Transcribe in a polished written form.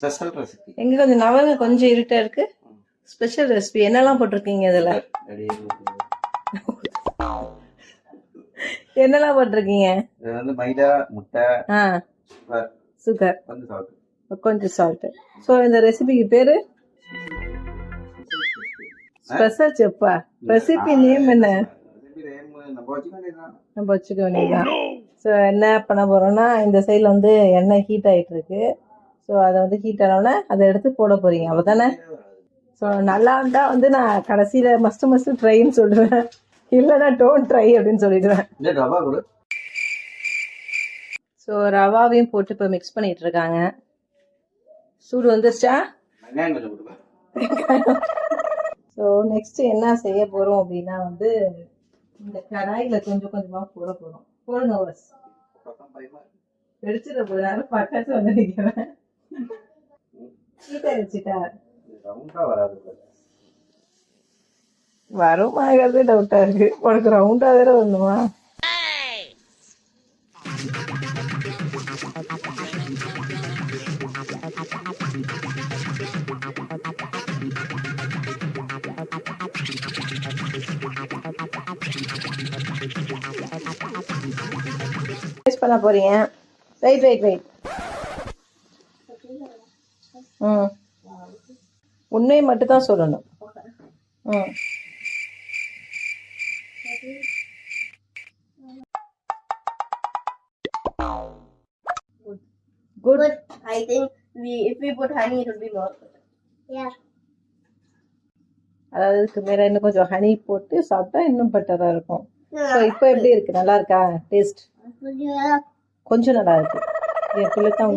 Special recipe. எங்க கொஞ்சம் நவங்க கொஞ்சம் இருட்டா இருக்கு. ஸ்பெஷல் ரெசிபி என்னெல்லாம் போட்டிருக்கீங்க இதுல? என்னெல்லாம் போட்டிருக்கீங்க? இது வந்து மைதா, முட்டை, சுகர், கொஞ்சம் சால்ட். ஸோ இந்த ரெசிபிக்கு பேரு ஸ்பெஷல் செப்பா? ரெசிபி நேம் என்ன? நம்ம வச்சுக்க வேண்டியதுதான். ஸோ என்ன பண்ண போறோம்னா, இந்த சைடில் வந்து எண்ணெய் ஹீட் ஆகிட்டு இருக்கு. ஸோ அதை வந்து ஹீட் ஆனோடனே அதை எடுத்து போட போறீங்க, அவ்வளோதானே? ஸோ நல்லா இருந்தா வந்து நான் கடைசியில் மஸ்ட் ட்ரைன்னு சொல்லுவேன், இல்லைன்னா டோன்ட் ட்ரை அப்படின்னு சொல்லிடுவேன். ஸோ ரவாவையும் போட்டு இப்போ மிக்ஸ் பண்ணிட்டு இருக்காங்க. சூடு வந்துருச்சா? ஸோ நெக்ஸ்ட் என்ன செய்ய போறோம் அப்படின்னா வந்து இந்த கடாயில கொஞ்சம் கொஞ்சமா போட போறோம். போடுங்க பஸ். வெடிச்சிட போறாரு பக்கத்துல வந்து நிக்கிறேன். சீட்டை வச்சுட்டா வரும் ஆகிறதே டவுட்டா இருக்கு. உனக்கு ரவுண்டா வேற வரணுமா? பண்ண போறீங்க? ரைட். உண்மையை மட்டும் தான் சொல்லணும். Good. I think if we put honey, it will be more. Yeah. அதாவது இதுக்கு மேல இன்னும் கொஞ்சம் ஹனி போட்டு சாப்பிட்டா இன்னும் பெட்டரா இருக்கும். ஸோ இப்போ எப்படி இருக்கு? நல்லா இருக்கா டேஸ்ட்? கொஞ்சம் நல்லா இருக்கு. என் பிள்ளை தான்